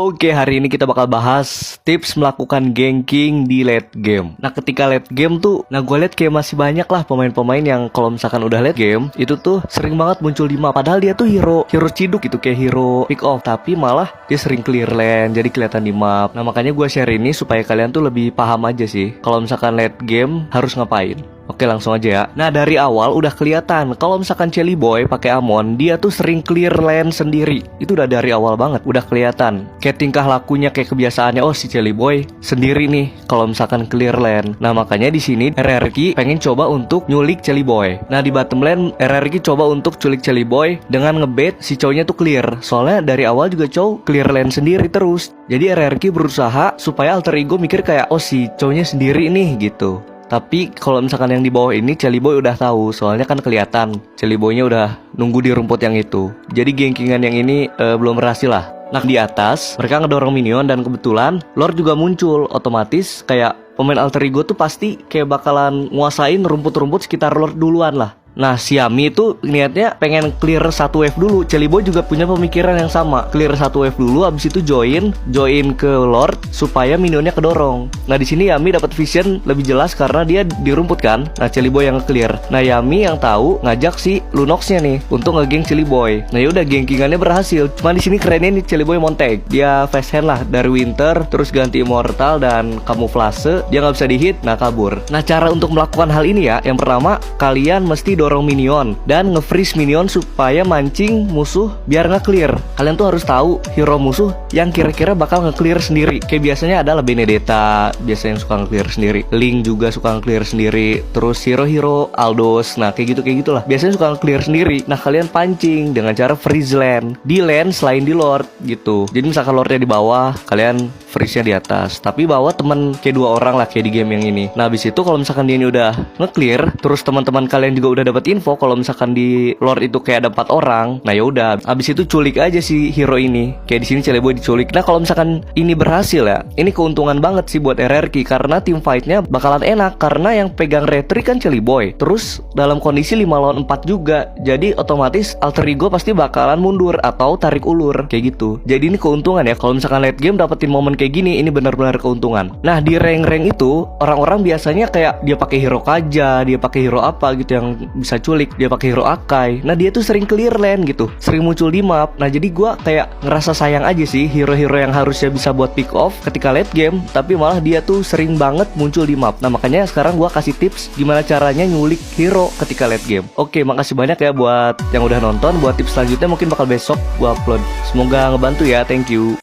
Oke, hari ini kita bakal bahas tips melakukan ganking di late game. Nah, ketika late game tuh, gue liat kayak masih banyak lah pemain-pemain yang kalau misalkan udah late game, itu tuh sering banget muncul di map. Padahal dia tuh hero ciduk gitu, kayak hero pick off. Tapi malah dia sering clear lane, jadi kelihatan di map. Nah, makanya gue share ini supaya kalian tuh lebih paham aja sih, kalau misalkan late game harus ngapain. Oke, langsung aja ya. Nah, dari awal udah kelihatan kalau misalkan Chelly Boy pakai Amon, dia tuh sering clear lane sendiri. Itu udah dari awal banget, udah kelihatan. Kayak tingkah lakunya, kayak kebiasaannya. Oh, si Chelly Boy sendiri nih kalau misalkan clear lane. Nah, makanya di sini RRQ pengen coba untuk nyulik Chelly Boy. Nah, di bottom lane RRQ coba untuk culik Chelly Boy dengan ngebait si cowoknya tuh clear. Soalnya dari awal juga cowok clear lane sendiri terus. Jadi RRQ berusaha supaya alter ego mikir kayak, oh si cowoknya sendiri nih gitu. Tapi kalau misalkan yang di bawah ini Chelly Boy udah tahu, soalnya kan kelihatan Chelly Boy-nya udah nunggu di rumput yang itu. Jadi gankingan yang ini belum berhasil lah. Nah, di atas mereka ngedorong minion dan kebetulan Lord juga muncul. Otomatis kayak pemain alter ego tuh pasti kayak bakalan nguasain rumput-rumput sekitar Lord duluan lah. Nah, si Yami itu niatnya pengen clear satu wave dulu. Chelly Boy juga punya pemikiran yang sama, clear satu wave dulu, abis itu join ke Lord supaya minionnya kedorong. Nah, di sini Yami dapat vision lebih jelas karena dia di rumput kan. Nah, Chelly Boy yang nge-clear. Nah, Yami yang tahu ngajak si Lunox-nya nih untuk nge-gank Chelly Boy. Nah, yaudah gankingannya berhasil. Cuma di sini kerennya nih Chelly Boy monteg. Dia fast hand lah dari Winter, terus ganti Immortal dan kamuflase. Dia nggak bisa dihit, nah kabur. Nah, cara untuk melakukan hal ini ya, yang pertama kalian mesti dorong minion dan nge-freeze minion supaya mancing musuh biar nge-clear. Kalian tuh harus tahu hero musuh yang kira-kira bakal nge-clear sendiri. Kayak biasanya adalah Benedetta, biasanya yang suka nge-clear sendiri. Link juga suka nge-clear sendiri. Terus hero-hero Aldos, nah kayak gitulah. Biasanya suka nge-clear sendiri. Nah, kalian pancing dengan cara freeze lane. Di lane selain di Lord gitu. Jadi misalkan Lordnya di bawah, kalian freeze-nya di atas. Tapi bawa temen kayak 2 orang lah kayak di game yang ini. Nah, habis itu kalau misalkan dia ini udah nge-clear, terus teman-teman kalian juga udah dapat info kalau misalkan di Lord itu kayak ada 4 orang. Nah, yaudah, abis itu culik aja si hero ini. Kayak di sini Chelly Boy diculik. Nah, kalau misalkan ini berhasil ya, ini keuntungan banget sih buat RRQ karena team fight-nya bakalan enak karena yang pegang retri kan Chelly Boy. Terus dalam kondisi 5 lawan 4 juga. Jadi otomatis alter ego pasti bakalan mundur atau tarik ulur kayak gitu. Jadi ini keuntungan ya. Kalau misalkan late game dapetin momen kayak gini, ini benar-benar keuntungan. Nah, di rank-rank itu orang-orang biasanya kayak dia pakai hero Kaja, dia pakai hero apa gitu yang bisa culik, dia pakai hero Akai. Nah, dia tuh sering clear lane gitu, sering muncul di map. Nah, jadi gua kayak ngerasa sayang aja sih hero-hero yang harusnya bisa buat pick off ketika late game, tapi malah dia tuh sering banget muncul di map. Nah, makanya sekarang gua kasih tips gimana caranya nyulik hero ketika late game. Oke, makasih banyak ya buat yang udah nonton. Buat tips selanjutnya mungkin bakal besok gua upload. Semoga ngebantu ya, thank you.